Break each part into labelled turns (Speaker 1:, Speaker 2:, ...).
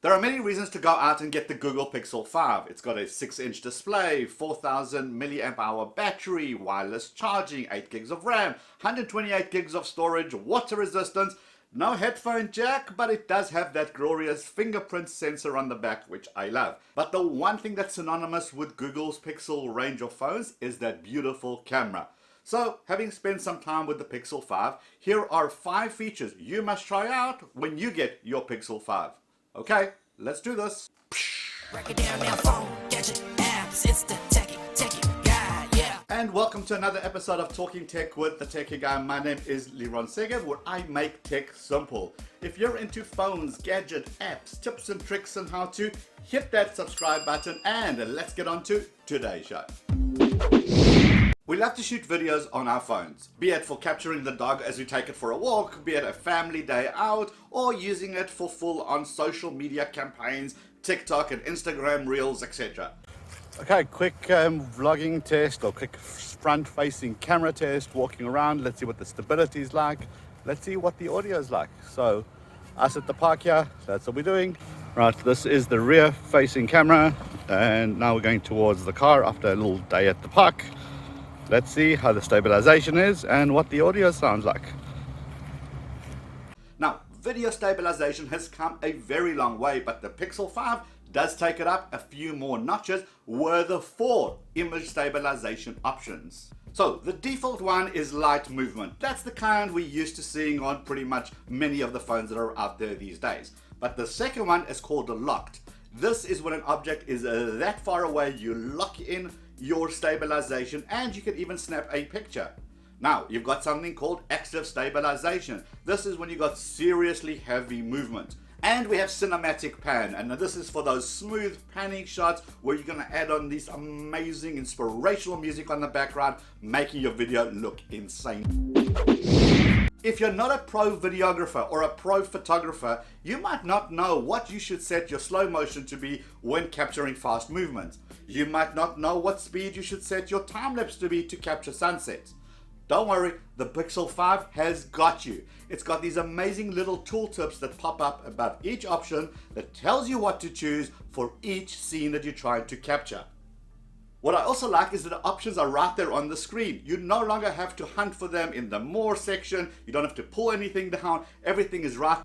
Speaker 1: There are many reasons to go out and get the Google Pixel 5. It's got a 6-inch display, 4000 milliamp hour battery, wireless charging, 8 gigs of RAM, 128 gigs of storage, water resistance, no headphone jack, but it does have that glorious fingerprint sensor on the back, which I love. But the one thing that's synonymous with Google's Pixel range of phones is that beautiful camera. So, having spent some time with the Pixel 5, here are 5 features you must try out when you get your Pixel 5. Okay, let's do this.
Speaker 2: Break it down now, phone, gadget, apps, it's the Techie guy, yeah.
Speaker 1: And welcome to another episode of Talking Tech with the Techie guy. My name is Liron Segev, where I make tech simple. If you're into phones, gadget, apps, tips and tricks and how to, hit that subscribe button and let's get on to today's show. We love to shoot videos on our phones, be it for capturing the dog as we take it for a walk, be it a family day out, or using it for full-on social media campaigns, TikTok and Instagram Reels, etc. Okay, quick vlogging test or quick front-facing camera test, walking around. Let's see what the stability is like. Let's see what the audio is like. So, us at the park here, that's what we're doing. Right, this is the rear-facing camera, and now we're going towards the car after a little day at the park. Let's see how the stabilization is and what the audio sounds like. Now, video stabilization has come a very long way, but the Pixel 5 does take it up a few more notches with the 4 image stabilization options. So, the default one is light movement. That's the kind we're used to seeing on pretty much many of the phones that are out there these days. But the second one is called locked. This is when an object is that far away, you lock in your stabilization and you can even snap a picture. Now, you've got something called active stabilization. This is when you've got seriously heavy movement. And we have cinematic pan, and this is for those smooth panning shots where you're going to add on this amazing inspirational music on the background, making your video look insane. If you're not a pro videographer or a pro photographer, you might not know what you should set your slow motion to be when capturing fast movements. You might not know what speed you should set your time lapse to be to capture sunsets. Don't worry, the Pixel 5 has got you. It's got these amazing little tooltips that pop up above each option that tells you what to choose for each scene that you're trying to capture. What I also like is that the options are right there on the screen. You no longer have to hunt for them in the more section. You don't have to pull anything down. Everything is right.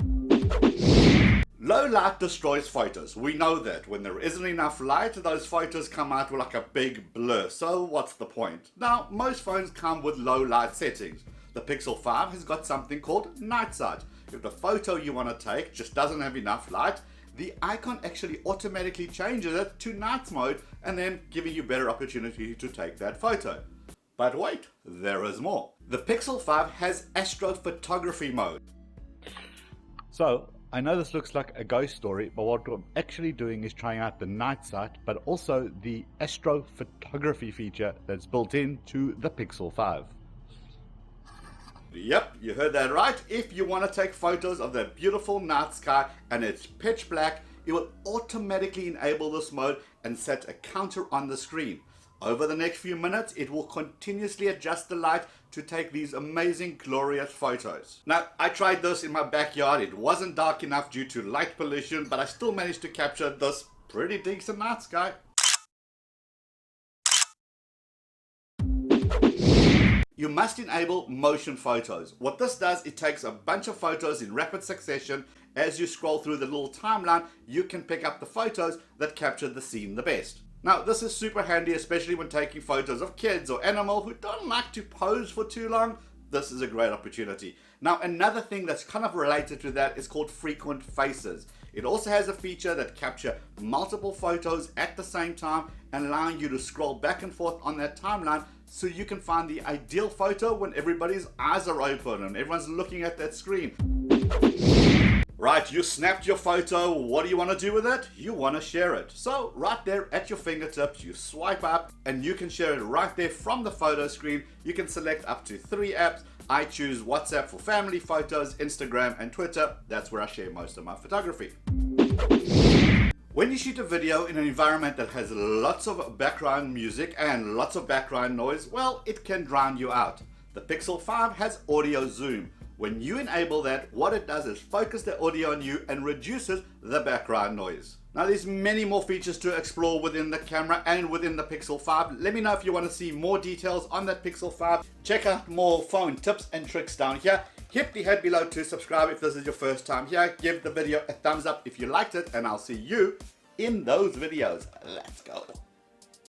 Speaker 1: Low light destroys photos. We know that. When there isn't enough light, those photos come out with like a big blur. So what's the point? Now, most phones come with low light settings. The Pixel 5 has got something called night sight. If the photo you want to take just doesn't have enough light, the icon actually automatically changes it to night mode and then giving you better opportunity to take that photo. But wait, there is more. The Pixel 5 has astrophotography mode. So, I know this looks like a ghost story, but what I'm actually doing is trying out the night sight, but also the astrophotography feature that's built into the Pixel 5. Yep, you heard that right. If you want to take photos of that beautiful night sky and it's pitch black, it will automatically enable this mode and set a counter on the screen. Over the next few minutes, it will continuously adjust the light to take these amazing, glorious photos. Now, I tried this in my backyard. It wasn't dark enough due to light pollution, but I still managed to capture this pretty decent night sky. You must enable motion photos. What this does, it takes a bunch of photos in rapid succession. As you scroll through the little timeline, you can pick up the photos that capture the scene the best. Now, this is super handy, especially when taking photos of kids or animals who don't like to pose for too long. This is a great opportunity. Now, another thing that's kind of related to that is called frequent faces. It also has a feature that captures multiple photos at the same time and allowing you to scroll back and forth on that timeline so you can find the ideal photo when everybody's eyes are open and everyone's looking at that screen. Right, you snapped your photo. What do you want to do with it? You want to share it. So right there at your fingertips, you swipe up and you can share it right there from the photo screen. You can select up to 3 apps. I choose WhatsApp for family photos, Instagram and Twitter. That's where I share most of my photography. When you shoot a video in an environment that has lots of background music and lots of background noise, well, it can drown you out. The Pixel 5 has audio zoom. When you enable that, what it does is focus the audio on you and reduces the background noise. Now there's many more features to explore within the camera and within the Pixel 5. Let me know if you want to see more details on that Pixel 5. Check out more phone tips and tricks down here. Hit the head below to subscribe if this is your first time here. Give the video a thumbs up if you liked it, and I'll see you in those videos. Let's go.